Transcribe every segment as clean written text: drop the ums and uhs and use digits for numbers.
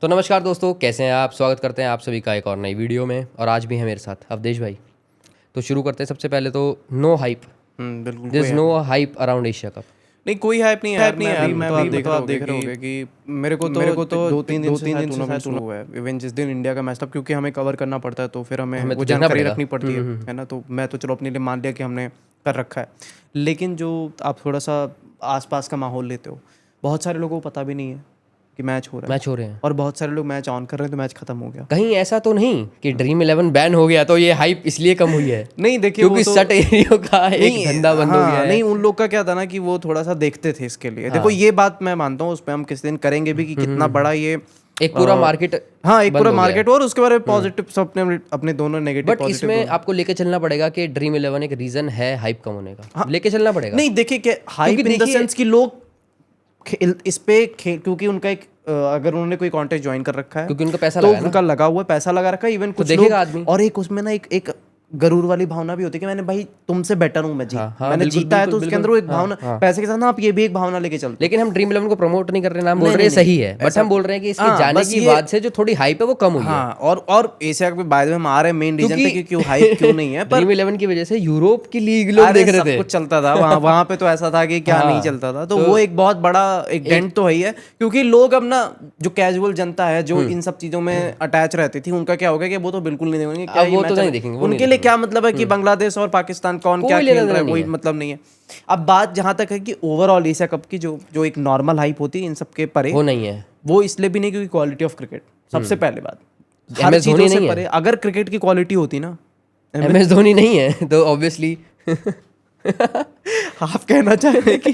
तो नमस्कार दोस्तों, कैसे हैं आप। स्वागत करते हैं आप सभी का एक और नई वीडियो में। और आज भी है मेरे साथ अवधेश भाई। तो शुरू करते हैं। सबसे पहले तो नो हाइप, बिल्कुल there is no hype around Asia cup. नहीं, कोई हाइप नहीं है यार। मैं तो आप देख रहे होंगे कि मेरे को तो दो तीन दिन से टूर्नामेंट हुआ है। इवन जिस दिन इंडिया का मैच था, क्योंकि हमें कवर करना पड़ता है तो फिर हमें वो जानकारी रखनी पड़ती है ना। तो मैं तो चलो अपने लिए मान लिया कि हमने कर रखा है। लेकिन जो आप थोड़ा सा आसपास का माहौल लेते हो, बहुत सारे लोगों को पता भी नहीं है कि मैच हो रहे हैं, और बहुत सारे लोग मैच ऑन कर रहे हैं तो मैच खत्म हो गया। कहीं ऐसा तो नहीं कि ड्रीम 11 बैन हो गया तो ये हाइप इसलिए कम हुई है? नहीं देखिए, क्योंकि सट एरियो का एक धंधा बंद हो गया है। नहीं, उन लोग का क्या था ना कि वो थोड़ा सा देखते थे इसके लिए। देखो, ये बात मैं मानता हूँ, उस पर हम किसी दिन करेंगे भी कि कितना बड़ा ये एक पूरा मार्केट। हाँ, एक पूरा मार्केट। और उसके बारे में पॉजिटिव सब अपने दोनों नेगेटिव। बट इसमें आपको लेके चलना पड़ेगा कि ड्रीम 11 एक रीजन है हाइप कम होने का। लेके चलना पड़ेगा। नहीं देखिए, कि हाइप इन द सेंस कि लोग इस पे क्योंकि उनका एक अगर उन्होंने कोई कॉन्टेस्ट ज्वाइन कर रखा है, क्योंकि उनका पैसा तो लगा है उनका लगा हुआ पैसा लगा रखा है। इवन कुछ देखेगा आदमी। और एक उसमें ना एक गरूर वाली भावना भी होती है कि मैंने भाई तुमसे बेटर हूं, मैं मैंने जीता है, तो उसके अंदर वो एक भावना पैसे के साथ ना, आप ये भी एक भावना लेके चलते। लेकिन हम ड्रीम 11 को प्रमोट नहीं कर रहे, नाम बोल रहे हैं, सही है। बट हम बोल रहे हैं कि इसके जाने की बाद से जो थोड़ी हाइप है वो कम हुई है। और एशिया के बाय द वे हम आ रहे हैं मेन रीजन पे कि क्यों हाइप क्यों नहीं है। ड्रीम 11 की वजह से यूरोप की लीग लोग देख रहे थे, कुछ चलता था वहां पे। तो ऐसा था कि क्या नहीं चलता था। तो वो एक बहुत बड़ा एक डेंट तो है, क्योंकि लोग अब ना, जो कैजुअल जनता है जो इन सब चीजों में अटैच रहती थी, उनका क्या होगा कि वो तो बिल्कुल नहीं देखेंगे। उनके लिए क्या मतलब है कि बांग्लादेश और पाकिस्तान कौन क्या खेल रहा है, कोई मतलब नहीं है। अब बात जहां तक है कि ओवरऑल एशिया कप की जो एक नॉर्मल हाइप होती है इन सब के परे, वो नहीं है। वो इसलिए भी नहीं क्योंकि क्वालिटी ऑफ क्रिकेट सबसे पहले बात, हर चीजों से परे। अगर क्रिकेट की क्वालिटी होती ना, MS धोनी नहीं है तो ऑब्वियसली आप कहना चाहेंगे कि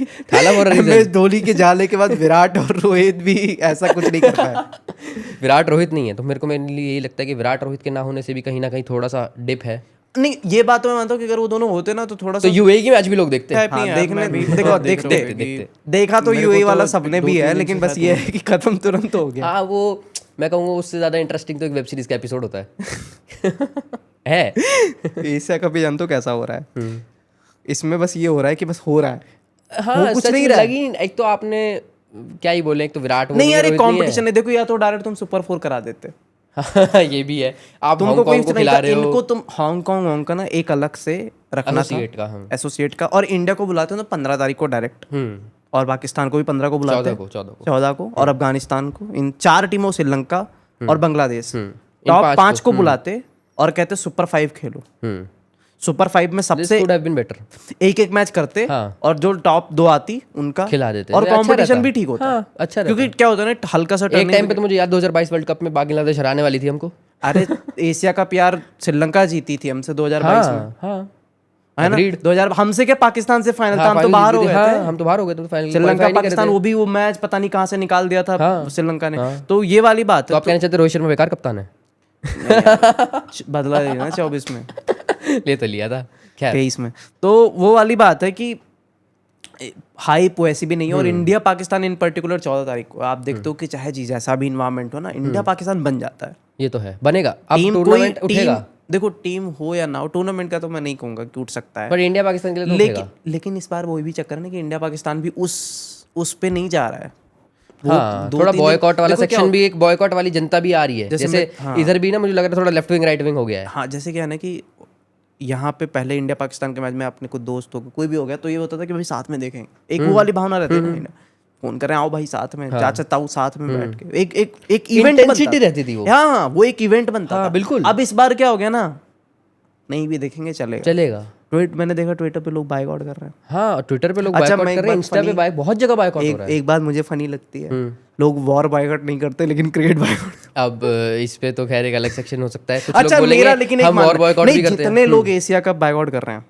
MS धोनी के जाने के बाद विराट और रोहित भी ऐसा कुछ नहीं कर पाए। विराट रोहित नहीं है तो मेरे लिए यही लगता है कि विराट रोहित के ना होने से भी कहीं ना कहीं थोड़ा सा डिप है। नहीं, ये बात तो मैं मानता हूँ कि अगर वो दोनों होते ना तो थोड़ा सा। तो यूएई की मैच भी लोग देखते हैं। देखा तो यूएई वाला सबने भी है, लेकिन बस ये है कि खत्म तुरंत हो गया। हाँ, वो मैं कहूँगा उससे ज्यादा इंटरेस्टिंग तो एक वेब सीरीज का एपिसोड होता है। एशिया का भी जानते हो कैसा हो रहा है। इसमें बस ये हो रहा है कि बस हो रहा है। हाँ, कुछ नहीं रहा। एक तो आपने क्या ही बोले, एक तो विराट नहीं यार, एक कंपटीशन है। देखो, या तो डायरेक्ट तुम सुपर 4 करा देते। ये भी है। आप तुमको कोई खिला रहे हो, इनको तुम हांगकांग का ना एक अलग से रखना था, एसोसिएट का। और इंडिया को बुलाते हो ना 15 तारीख को डायरेक्ट, और पाकिस्तान को भी 15 को बुलाते हैं, 14 को, और अफगानिस्तान को। इन 4 टीमों, श्रीलंका और बांग्लादेश, टॉप 5 को बुलाते और कहते सुपर 5 खेलो। सुपर 5 में सबसे एक मैच करते, और जो टॉप 2 आती उनका खिला देते, और कंपटीशन भी ठीक होता है। अच्छा, क्योंकि क्या होता है ना, हल्का सा एक टाइम पे तो मुझे याद 2022 वर्ल्ड कप में बांग्लादेश हराने वाली थी हमको। अरे एशिया कप यार श्रीलंका जीती थी हमसे 2022 में, है ना। 2000 हमसे क्या, पाकिस्तान से फाइनल था, हम तो बाहर हो गए थे। हम तो बाहर हो गए थे फाइनल। श्रीलंका पाकिस्तान, वो मैच पता नहीं कहाँ से निकाल दिया था श्रीलंका ने। तो ये वाली बात है। तो आप कहना चाहते रोहित शर्मा बेकार कप्तान है? बदला लेना 24 में ले तो लिया था, 23 में। तो वो वाली बात है कि हाइप वैसी भी नहीं है। और इंडिया पाकिस्तान इन पर्टिकुलर 14 तारीख को आप देखते हो कि चाहे जी जैसा भी इन्वायरमेंट हो ना, इंडिया पाकिस्तान बन जाता है। ये तो है, बनेगा। अब टूर्नामेंट उठेगा। देखो, टीम हो या ना हो, टूर्नामेंट का तो मैं नहीं कहूंगा कि उठ सकता है, पर इंडिया पाकिस्तान के लिए तो लेकिन इस बार वो भी चक्कर है ना कि इंडिया पाकिस्तान भी उस पे नहीं जा रहा है। हाँ, थोड़ा बॉयकॉट वाला सेक्शन भी, एक बॉयकॉट वाली जनता भी आ रही है। जैसे इधर भी ना, मुझे लग रहा है थोड़ा लेफ्ट विंग राइट विंग हो गया है। हाँ, जैसे क्या है ना कि यहाँ पे पहले इंडिया पाकिस्तान के मैच में अपने कुछ दोस्त हो गए, कोई भी हो गया, तो ये होता था कि भाई साथ में देखेंगे, एक वो वाली भावना रहती है ना, फोन करें आओ भाई साथ में, चाचा ताऊ साथ में बैठ के एक इवेंट रहती थी वो। हाँ, वो एक इवेंट बनता था। बिल्कुल। अब इस बार क्या हो गया ना, नहीं भी देखेंगे चलेगा। मैंने देखा ट्विटर पे लोग बायकॉट कर रहे हैं। हाँ, ट्विटर पे लोग बायकॉट कर रहे हैं, इंस्टा पे बहुत जगह बायकॉट हो रहा है। एक बात मुझे फनी लगती है, लोग वॉर बायकॉट नहीं करते लेकिन क्रिकेट बायकॉट। अब इस पे तो खैर एक अलग सेक्शन हो सकता है। कुछ अच्छा, लोग बोलेंगे लेकिन हम वॉर बायकॉट भी करते हैं। जितने लोग एशिया कप बायकॉट कर रहे हैं,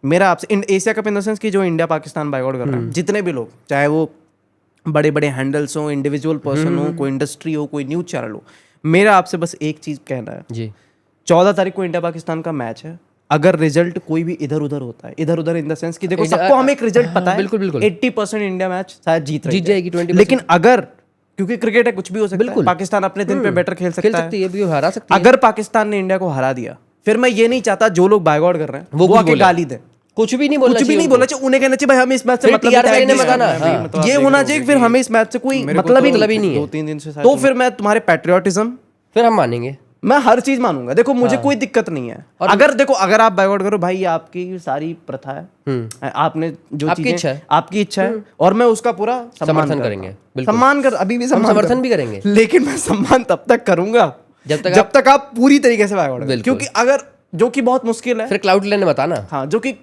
मेरा आपसे, Asia cup in the sense कि जो इंडिया पाकिस्तान बायकॉट कर रहे हैं, जितने भी लोग, चाहे वो बड़े बड़े हैंडल्स हो, इंडिविजुअल पर्सन हो, कोई इंडस्ट्री हो, कोई न्यूज चैनल हो, मेरा आपसे बस एक चीज कहना है जी। 14 तारीख को इंडिया पाकिस्तान का मैच है। अगर रिजल्ट कोई भी इधर उधर होता है, इधर उधर इन द सेंस कि देखो, सबको हमें एक रिजल्ट पता है, बिल्कुल 80% इंडिया मैच शायद जीत जाएगी, 20%। लेकिन अगर, क्योंकि क्रिकेट है, कुछ भी हो सकता है, पाकिस्तान अपने दिन पे बेटर खेल सकता है, ये भी हरा सकती है। अगर पाकिस्तान ने इंडिया को हरा दिया, फिर मैं ये नहीं चाहता जो लोग बायकॉट कर रहे हैं वो आके गाली दे। कुछ भी नहीं बोलना चाहिए, उन्हें कहना चाहिए भाई हमें इस मैच से मतलब ये होना चाहिए, फिर हमें इस मैच से कोई मतलब ही नहीं है 2-3 दिन से, तो फिर मैं तुम्हारे पैट्रियोटिज्म फिर हम मानेंगे, मैं हर चीज मानूंगा। देखो मुझे कोई दिक्कत नहीं है, अगर देखो अगर आप बायकॉट करो भाई, ये आपकी सारी प्रथा है, आपने जो चीजें आपकी इच्छा है और मैं उसका पूरा समर्थन करेंगे, सम्मान कर, अभी भी समर्थन भी करेंगे, लेकिन मैं सम्मान तब तक करूंगा जब तक आप पूरी तरीके से बायकॉट करो, क्योंकि अगर जो कि बहुत मुश्किल है, फिर क्लाउड लेने बताना, हाँ, जो कि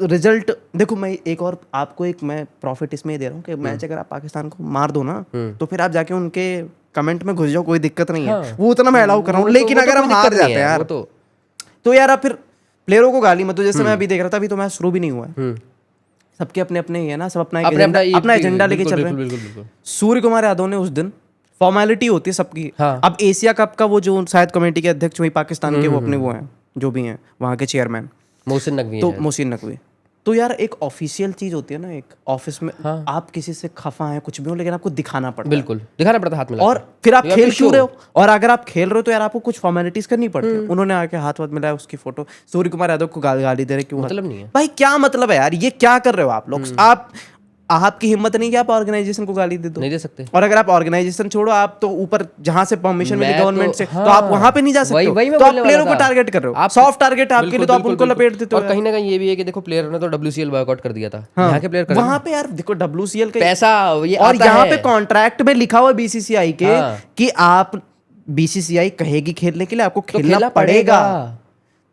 रिजल्ट देखो, मैं एक और आपको एक मैं प्रॉफिट इसमें दे रहा हूँ कि मैच अगर आप पाकिस्तान को मार दो ना, तो फिर आप जाके उनके कमेंट में घुस जाओ, कोई दिक्कत नहीं है, वो उतना मैं अलाउ कर रहा हूँ। लेकिन अगर हम हार जाते हैं यार, तो यार आप फिर प्लेयरों को गाली मत दो। जैसे मैं अभी देख रहा था, अभी तो मैच शुरू भी नहीं हुआ है, सबके अपने अपने ये ना, सब अपना एजेंडा लेके चल रहे हैं। सूर्य कुमार यादव ने उस दिन, फॉर्मेलिटी होती है सबकी, अब एशिया कप का वो जो शायद कमेटी के अध्यक्ष वही पाकिस्तान के वो अपने वो हैं जो भी हैं वहाँ के चेयरमैन मोहसिन नकवी, तो यार एक ऑफिशियल चीज होती है ना, एक ऑफिस में आप किसी से खफा हैं कुछ भी हो, लेकिन आपको दिखाना पड़ता है, बिल्कुल दिखाना पड़ता है हाथ में, और फिर आप खेल क्यों रहे हो, और अगर आप खेल रहे हो तो यार आपको कुछ फॉर्मेलिटीज करनी पड़ती है। उन्होंने आके हाथ मिलाया, उसकी फोटो, सूर्य कुमार यादव को गाली दे रहे, क्यों मतलब नहीं है भाई, क्या मतलब है यार, ये क्या कर रहे हो आप लोग, आपकी हिम्मत नहीं कि आप ऑर्गेनाइजेशन को गाली दे दो, नहीं दे सकते, और अगर आप ऑर्गेनाइजेशन छोड़ो, आप तो ऊपर जहां से परमिशन मिली गवर्नमेंट से, तो आप वहां पे नहीं जा सकते, तो आप प्लेयरों को टारगेट कर रहे हो, आप सॉफ्ट टारगेट आपके लिए, तो आप उनको लपेट देते हो। और कहीं ना कहीं ये भी है कि देखो प्लेयर ने तो WCL बॉयकॉट कर दिया था, यहाँ के प्लेयर वहां पे यार देखो WCL का पैसा, और यहाँ पे कॉन्ट्रैक्ट में लिखा हुआ BCCI के कि आप BCCI कहेगी खेलने के लिए, आपको खेलना पड़ेगा,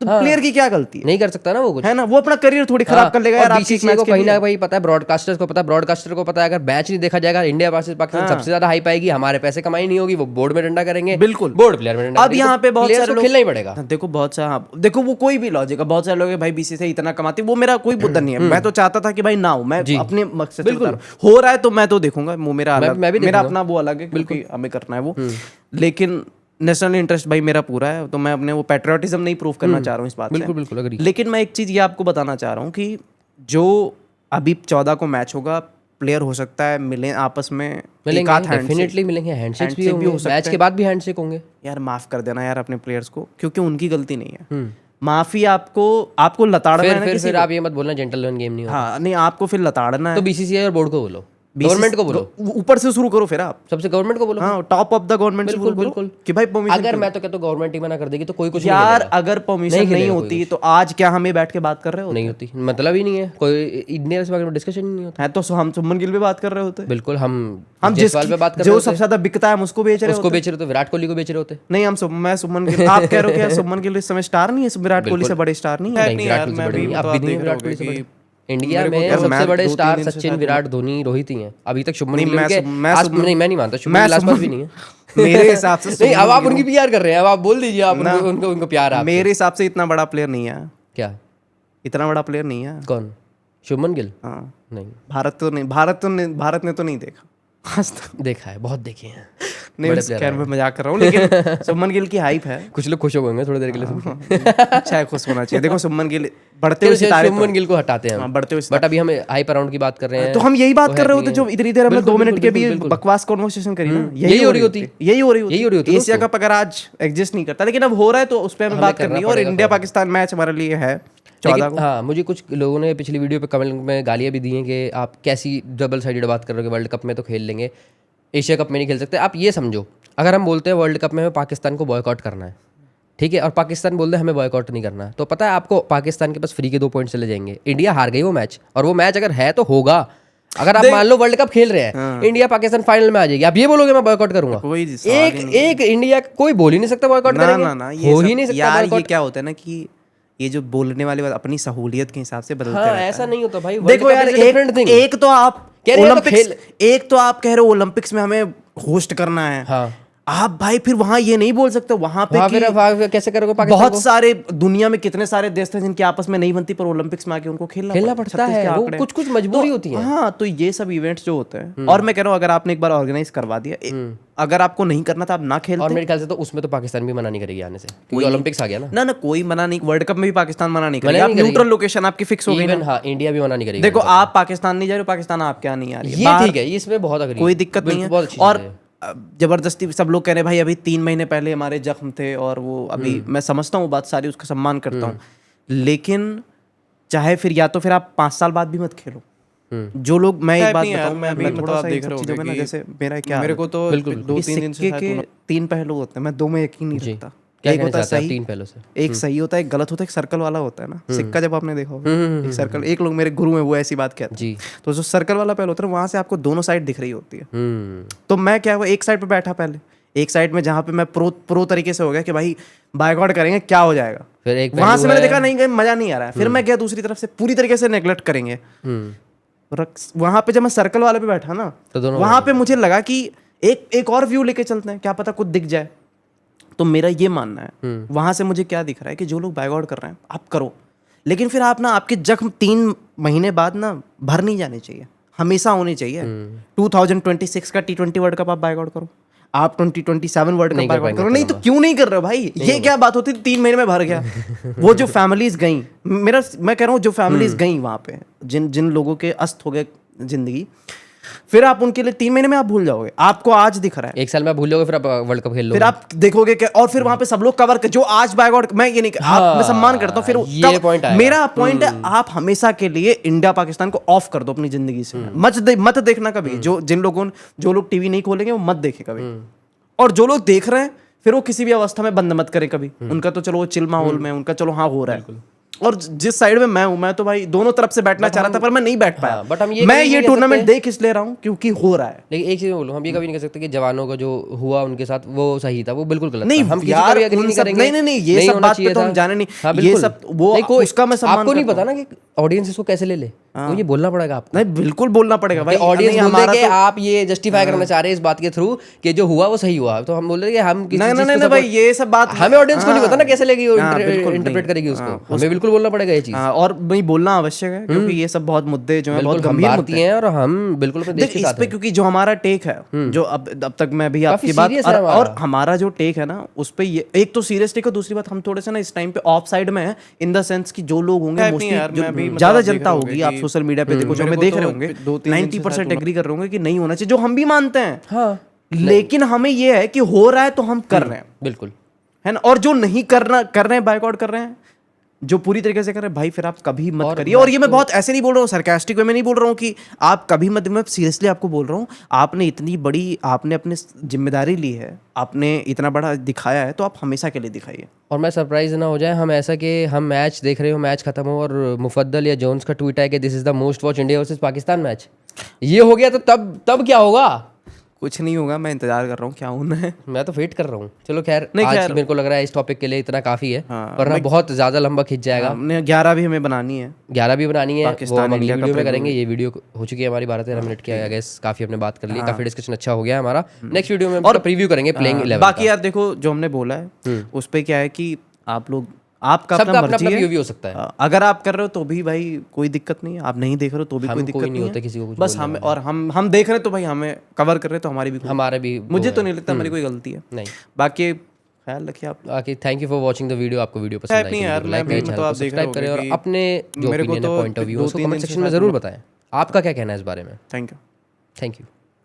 तो प्लेयर की क्या गलती है, नहीं कर सकता ना वो कुछ, है ना, वो अपना करियर थोड़ी खराब कर लेगा यार। BCCI को कहीं ना कहीं पता है, ब्रॉडकास्टर्स को पता है, ब्रॉडकास्टर को पता है, अगर मैच नहीं देखा जाएगा इंडिया वर्सेस पाकिस्तान सबसे ज्यादा हाइप आएगी, हमारे पैसे कमाई नहीं होगी, वो बोर्ड में डंडा करेंगे, बिल्कुल बोर्ड प्लेयर में डंडा। अब यहाँ पे बहुत सारे लोग खेलना ही पड़ेगा, देखो बहुत सारा, देखो वो कोई भी लॉजिक है, बहुत सारे लोग भाई BCCI इतना कमाती, वो मेरा कोई मुद्दा नहीं है, मैं तो चाहता था कि भाई ना हो, मैं अपने मकसद से हो रहा है तो मैं तो देखूंगा, वो मेरा अपना वो अलग है, क्योंकि हमें करना है वो, लेकिन नेशनल इंटरेस्ट भाई मेरा पूरा है, तो मैं अपने वो पैट्रियोटिज्म नहीं प्रूव करना चाह रहा हूँ इस बात से, बिल्कुल अग्री। लेकिन मैं एक चीज़ ये आपको बताना चाह रहा हूँ कि जो अभी 14 को मैच होगा, प्लेयर हो सकता है मिले आपस में, डेफिनेटली मिलेंगे, हैंडशेक्स भी होंगे, मैच के बाद भी हैंडशेक होंगे। यार माफ कर देना यार अपने प्लेयर्स को, क्योंकि उनकी गलती नहीं है, माफी आपको लताड़ना है, फिर आप ये मत बोलना जेंटलमैन गेम नहीं होता, हाँ नहीं, आपको फिर लताड़ना है, तो BCCI और बोर्ड को बोलो, गवर्नमेंट को बोलो, ऊपर से शुरू करो, फिर आप सबसे गवर्नमेंट को बोलो, हाँ, टॉप ऑफ द गवर्नमेंट से बिल्कुल कि भाई परमिशन, अगर मैं तो कहता हूं गवर्नमेंट ही मना कर देगी तो कोई कुछ यार अगर परमिशन नहीं होती तो आज क्या हमें बैठ के बात कर रहे होते, नहीं होती, मतलब ही नहीं है, कोई इंडिया से डिस्कशन ही नहीं होता है, तो हम शुभमन गिल पे बात कर रहे होते, बिल्कुल हम जिस पे बात कर रहे, जो सबसे ज्यादा बिकता है हम उसको बेच रहे होते, विराट कोहली को बेच रहे होते, नहीं हम मैं शुभमन गिल, आप कह रहे हो कि शुभमन गिल इस समय स्टार नहीं है, विराट कोहली से बड़े स्टार नहीं है, विराट कोहली से बड़े इंडिया में सबसे बड़े स्टार सचिन, विराट, धोनी, रोहित ही हैं अभी तक। शुभमन गिल के मैं नहीं मानता, शुभमन गिल आसपास भी नहीं है मेरे हिसाब से। नहीं, अब आप उनकी PR कर रहे हैं, अब आप बोल दीजिए, आप उनको प्यार है। मेरे हिसाब से इतना बड़ा प्लेयर नहीं है। क्या इतना बड़ा प्लेयर नहीं है? कौन? शुभमन गिल? हाँ नहीं, भारत ने तो नहीं देखा आज तक। देखा है, बहुत देखे हैं। नहीं खैर मैं मजाक कर रहा हूँ, लेकिन शुभमन गिल की हाइप है। कुछ लोग खुश हो गए थोड़ी देर के लिए। अच्छा है, खुश होना चाहिए। देखो शुभमन गिल बढ़ते हुए सितारे, शुभमन गिल को हटाते हैं बढ़ते हुए, बट अभी हम हाइप अराउंड की बात कर रहे हैं, तो हम यही बात कर रहे होते जो इधर इधर हमने 2 मिनट के भी बकवास कॉन्वर्सेशन करी ना, यही हो रही होती। एशिया कप अगर आज एग्जिस्ट नहीं करता, लेकिन अब हो रहा है तो उस पर हमें बात करनी है। और इंडिया पाकिस्तान मैच हमारे लिए है 14 को। हाँ, मुझे कुछ लोगों ने पिछली वीडियो पे कमेंट में गालियाँ भी दी हैं कि आप कैसी डबल साइडेड बात कर रहे हो, वर्ल्ड कप में तो खेल लेंगे, एशिया कप में नहीं खेल सकते। आप ये समझो, अगर हम बोलते हैं वर्ल्ड कप में हमें पाकिस्तान को बॉयकॉट करना है, ठीक है, और पाकिस्तान बोलते हैं हमें बॉयकॉट नहीं करना, तो पता है आपको पाकिस्तान के पास फ्री के 2 पॉइंट चले जाएंगे। इंडिया हार गई वो मैच, और वो मैच अगर है तो होगा। अगर आप मान लो वर्ल्ड कप खेल रहे हैं, इंडिया पाकिस्तान फाइनल में आ जाएगी, आप ये बोलोगे मैं बॉयकॉट करूंगा? एक इंडिया कोई बोल ही नहीं सकता बॉयकॉट करेंगे, हो ही नहीं सकता यार। ये क्या होता है ना कि ये जो बोलने वाली बात अपनी सहूलियत के हिसाब से बदलते रहता है। ऐसा नहीं होता भाई। देखो यार, एक तो आप कह रहे हो ओलंपिक्स में हमें होस्ट करना है। हाँ। आप भाई फिर वहां ये नहीं बोल सकते वहां पे फिर कैसे करोगे पाकिस्तान बहुत सारे दुनिया में कितने सारे देश थे जिनके आपस में नहीं बनती, पर ओलंपिक्स में आके उनको खेलना पड़ता है। वो कुछ मजबूरी होती है। हाँ, तो ये सब इवेंट्स जो होते हैं, और मैं कह रहा हूँ अगर आपने एक बार ऑर्गेनाइज करवा दिया, अगर आपको नहीं करना था आप ना खेलते। और मेरे ख्याल से तो उसमें तो पाकिस्तान भी मना नहीं करेगी आने से, क्योंकि ओलंपिक्स आ गया ना। ना कोई मना नहीं, वर्ल्ड कप में भी पाकिस्तान मना नहीं करेगा। न्यूट्रल लोकेशन आपकी फिक्स हो गई। हाँ, इंडिया भी मना नहीं करेगी। देखो आप पाकिस्तान नहीं जा रहे हो, पाकिस्तान आप क्या नहीं आ रही है, ये ठीक है, इसमें बहुत अग्री, कोई दिक्कत नहीं है। और जबरदस्ती सब लोग कह रहे हैं भाई अभी 3 महीने पहले हमारे जख्म थे, और वो अभी मैं समझता हूँ बात सारी, उसका सम्मान करता हूँ, लेकिन चाहे फिर या तो फिर आप 5 साल बाद भी मत खेलो। जो लोग, मैं एक बात बताऊं, मैं अभी थोड़ा सा देख रहा हूं ना, जैसे मेरे को तो 2-3 दिन से के 3 पहलू होते हैं, मैं 2 में यकीन नहीं रखता। एक होता है सही, 3 पहलू से एक सही होता है, एक गलत होता है, एक सर्कल वाला होता है ना सिक्का, जब आपने देखा होगा एक सर्कल, एक लोग मेरे गुरु हैं वो ऐसी बात कहते हैं, तो जो सर्कल वाला पहलू होता है वहां से आपको दोनों साइड दिख रही होती है। तो मैं क्या हुआ, एक साइड पे बैठा, पहले एक साइड में जहाँ पे मैं प्रो तरीके से हो गया कि भाई बायकॉट करेंगे क्या हो जाएगा, फिर एक वहां से मैंने देखा नहीं मजा नहीं आ रहा है, फिर मैं गया दूसरी तरफ से पूरी तरीके से नेग्लेक्ट करेंगे। वहां पे जब मैं सर्कल वाले पे बैठा ना, तो वहां पे मुझे लगा कि एक और व्यू लेके चलते हैं, क्या पता कुछ दिख जाए। तो मेरा ये मानना है, वहां से मुझे क्या दिख रहा है कि जो लोग बायकॉट कर रहे हैं आप करो, लेकिन फिर आप ना, आपके जख्म 3 महीने बाद ना भर नहीं जाने चाहिए, हमेशा होने चाहिए। 2026 का T20 वर्ल्ड कप आप बायकॉट करो, आप 2027 वर्ल्ड कप बायकॉट करो, नहीं तो क्यों नहीं कर रहे हो भाई? ये क्या बात होती, 3 महीने में भर गया। वो जो फैमिलीज गई, मैं कह रहा हूँ जो फैमिलीज गई वहां पे, जिन लोगों के अस्त हो गए जिंदगी, फिर आप उनके लिए 3 महीने में आप भूल जाओगे, आपको आज दिख रहा है, 1 साल में भूल जाओगे, फिर आप वर्ल्ड कप खेल लोगे, फिर आप देखोगे कि, और फिर वहां पे सब लोग कवर कर, जो आज बायकॉट, मैं ये नहीं आप, मैं सम्मान करता हूँ, फिर ये पॉइंट आया। मेरा पॉइंट है, आप हमेशा के लिए इंडिया पाकिस्तान को ऑफ कर दो अपनी जिंदगी से, मत देखना कभी। जो लोग टीवी नहीं खोलेंगे वो मत देखे कभी, और जो लोग देख रहे हैं फिर वो किसी भी अवस्था में बंद मत करें कभी। उनका तो चलो वो चिल माहौल में, उनका चलो हाँ हो रहा है, और जिस साइड में मैं हूं, मैं तो भाई दोनों तरफ से बैठना चाह रहा था, पर मैं नहीं बैठ पाया। बट हम ये टूर्नामेंट देख इसलिए रहा हूं क्योंकि हो रहा है। लेकिन एक चीज बोलूं, हम ये कभी नहीं कह सकते कि जवानों का जो हुआ उनके साथ वो सही था, वो बिल्कुल गलत नहीं, था। हम किसी का भी एग्री नहीं करेंगे, नहीं ये सब बात पे तो हम जाने नहीं, ये सब वो उसका मैं सम्मान आपको नहीं पता ना कि ऑडियंस इसको कैसे ले ले, तो ये बोलना पड़ेगा आपको। नहीं बिल्कुल बोलना पड़ेगा भाई, ऑडियंस बोलते कि आप ये जस्टिफाई करना चाह रहे हैं इस बात के थ्रू कि जो हुआ वो सही हुआ, तो हम बोल रहे हैं कि हम किसी चीज को, भाई ये सब बात हमें ऑडियंस को नहीं पता ना कैसे लेगी, इंटरप्रेट करेगी उसको, हमें बिल्कुल बोलना पड़ेगा ये चीज, और भाई बोलना आवश्यक है, क्योंकि ये सब बहुत मुद्दे जो हैं बहुत गंभीर मुद्दे हैं, और हम बिल्कुल अपने देश के साथ हैं। क्योंकि जो हमारा टेक है, जो अब तक मैं भी आपकी बात, और हमारा जो टेक है ना उस पे, एक तो सीरियस टेक है, दूसरी बात हम थोड़े से ना इस टाइम पे ऑफ साइड में है, इन द सेंस कि जो लोग होंगे मोस्टली ज्यादा जनता होगी, आप सोशल मीडिया पे देखो, जो हमें देख रहे होंगे 90% एग्री कर रहे होंगे कि नहीं होना चाहिए, जो हम भी मानते हैं, लेकिन हमें ये है कि हो रहा है तो हम कर रहे हैं, बिल्कुल है ना। और जो नहीं कर रहे हैं, बायकॉट कर रहे हैं, जो पूरी तरीके से कर रहे हैं, भाई फिर आप कभी मत करिए। और ये मैं बहुत ऐसे नहीं बोल रहा हूँ, सरकास्टिक वे में नहीं बोल रहा हूँ कि आप कभी मत, मैं सीरियसली आपको बोल रहा हूँ, आपने इतनी बड़ी, आपने अपनी जिम्मेदारी ली है, आपने इतना बड़ा दिखाया है, तो आप हमेशा के लिए दिखाइए। और मैं सरप्राइज ना हो जाए हम ऐसा कि हम मैच देख रहे हो, मैच खत्म हो और मुफद्दल या जोन्स का ट्वीट है कि this is the most watch India versus Pakistan match, ये हो गया तो तब क्या होगा? कुछ नहीं होगा, मैं इंतजार कर रहा हूँ क्या होना है, मैं तो वेट कर रहा हूँ। चलो खैर, आज मेरे को लग रहा है इस टॉपिक के लिए इतना काफी है, वरना बहुत ज्यादा लंबा खिंच जाएगा। 11 भी हमें बनानी है, 11 भी बनानी है, वो हम अगली वीडियो में करेंगे। ये वीडियो हो चुकी है हमारी 12-13 मिनट की, आई गेस काफी हमने बात कर ली, काफी डिस्कशन अच्छा हो गया हमारा। नेक्स्ट वीडियो में और प्रीव्यू करेंगे प्लेइंग 11। बाकी यार देखो, जो हमने बोला है उस पे क्या है कि आप लोग, आपका अपना मर्जी है, भी हो सकता है। अगर आप कर रहे हो तो भी भाई कोई दिक्कत नहीं है, आप नहीं देख रहे हो तो भी कोई दिक्कत नहीं होता किसी को कुछ, बस हम, और हम देख रहे हैं तो भाई हमें कवर कर रहे हैं, तो हमारे भी मुझे तो नहीं लगता हमारी कोई गलती है। नहीं, बाकी ख्याल रखिए आप। बाकी thank you for watching the video. आपको वीडियो पसंद आई तो लाइक करें, चैनल को सब्सक्राइब करें, और अपने जो ओपिनियन है, पॉइंट ऑफ व्यू उसको कमेंट सेक्शन में जरूर बताएं। आपका क्या कहना है इस बारे में? Thank you.